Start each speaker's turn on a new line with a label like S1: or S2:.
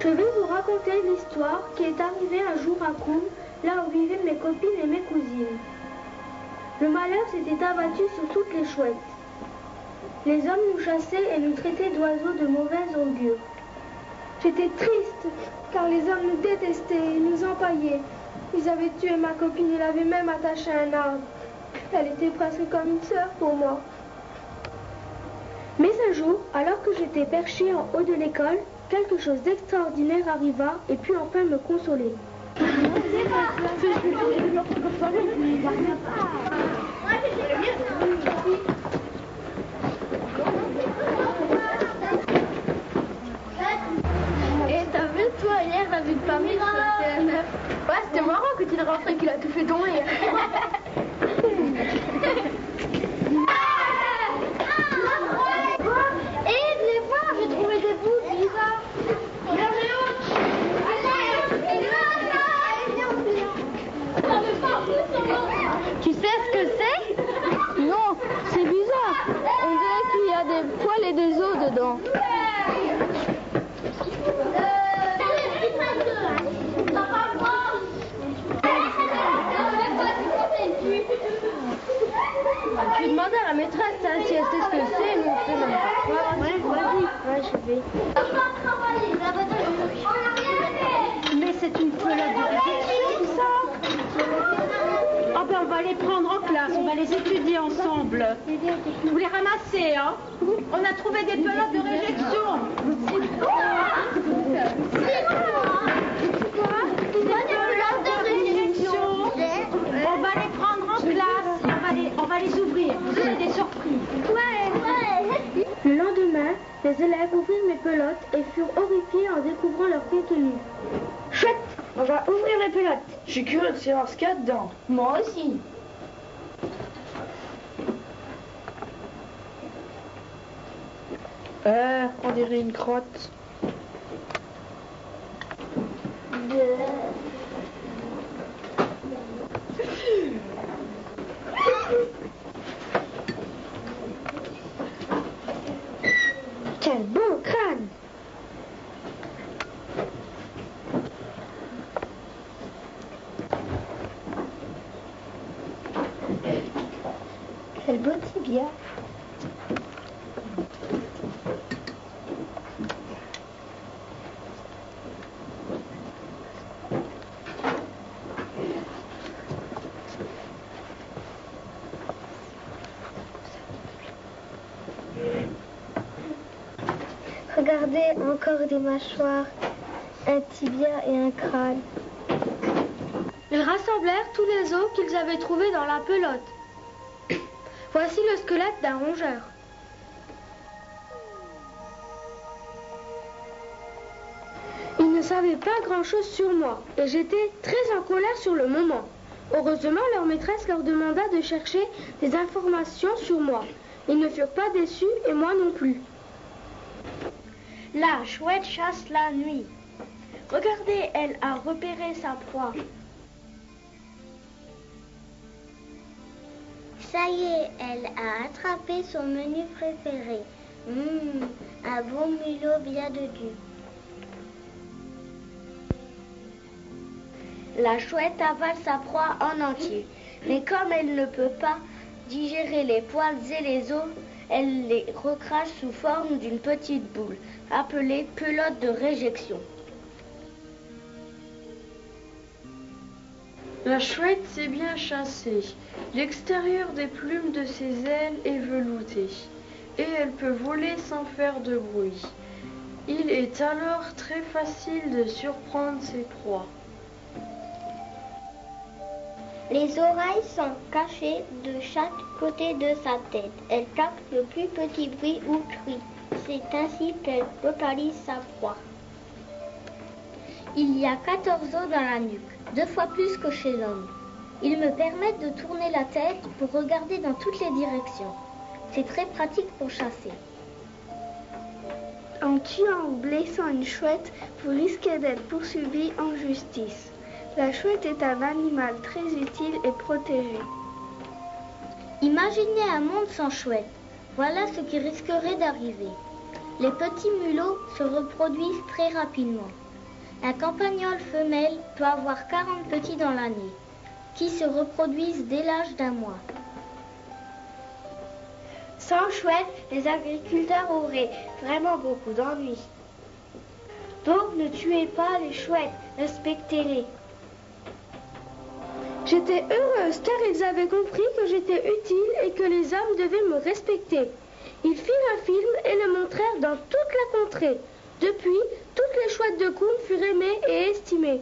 S1: Je vais vous raconter l'histoire qui est arrivée un jour à Koum, là où vivaient mes copines et mes cousines. Le malheur s'était abattu sur toutes les chouettes. Les hommes nous chassaient et nous traitaient d'oiseaux de mauvais augure. J'étais triste, car les hommes nous détestaient et nous empaillaient. Ils avaient tué ma copine et l'avaient même attachée à un arbre. Elle était presque comme une sœur pour moi. Mais un jour, alors que j'étais perchée en haut de l'école, quelque chose d'extraordinaire arriva et put enfin me consoler.
S2: Et t'as vu toi hier la vie de famille sur TF1? Ouais, c'était marrant quand il est rentré qu'il a tout fait tomber. Et venez voir, j'ai trouvé des bouts bizarres. Tu sais ce que c'est? Non, c'est bizarre. On dirait qu'il y a des poils et des os dedans. Je vais demander à la maîtresse si elle sait ce que c'est, nous on fait même pas. Ouais, vas-y. Ouais, je vais.
S3: Mais c'est une pelote de réflexion, ça. Oh ben on va les prendre en classe, on va les étudier ensemble. Vous les ramassez, hein? On a trouvé des pelotes de réjection. On va les prendre en classe, on va les ouvrir, c'est des surprises.
S1: Ouais. Le lendemain, les élèves ouvrirent mes pelotes et furent horrifiés en découvrant leur contenu. Chouette, on va ouvrir les pelotes.
S4: Je suis curieux de savoir ce qu'il y a dedans.
S2: Moi aussi.
S4: On dirait une crotte.
S1: Quel beau crâne!
S2: Quel beau tibia.
S1: Regardez, encore des mâchoires, un tibia et un crâne. Ils rassemblèrent tous les os qu'ils avaient trouvés dans la pelote. Voici le squelette d'un rongeur. Ils ne savaient pas grand-chose sur moi et j'étais très en colère sur le moment. Heureusement, leur maîtresse leur demanda de chercher des informations sur moi. Ils ne furent pas déçus et moi non plus.
S5: La chouette chasse la nuit. Regardez, elle a repéré sa proie.
S6: Ça y est, elle a attrapé son menu préféré. Un bon mulot bien dodu.
S5: La chouette avale sa proie en entier. Mais comme elle ne peut pas digérer les poils et les os, elle les recrache sous forme d'une petite boule, appelée pelote de réjection.
S4: La chouette s'est bien chassée. L'extérieur des plumes de ses ailes est velouté et elle peut voler sans faire de bruit. Il est alors très facile de surprendre ses proies.
S6: Les oreilles sont cachées de chaque côté de sa tête. Elle capte le plus petit bruit ou cri. C'est ainsi qu'elle localise sa proie. Il y a 14 os dans la nuque, 2 fois plus que chez l'homme. Ils me permettent de tourner la tête pour regarder dans toutes les directions. C'est très pratique pour chasser.
S1: En tuant ou blessant une chouette, vous risquez d'être poursuivi en justice. La chouette est un animal très utile et protégé.
S6: Imaginez un monde sans chouette. Voilà ce qui risquerait d'arriver. Les petits mulots se reproduisent très rapidement. Un campagnol femelle peut avoir 40 petits dans l'année, qui se reproduisent dès l'âge d'un mois. Sans chouette, les agriculteurs auraient vraiment beaucoup d'ennuis. Donc ne tuez pas les chouettes, respectez-les.
S1: J'étais heureuse car ils avaient compris que j'étais utile et que les hommes devaient me respecter. Ils firent un film et le montrèrent dans toute la contrée. Depuis, toutes les chouettes de Koum furent aimées et estimées.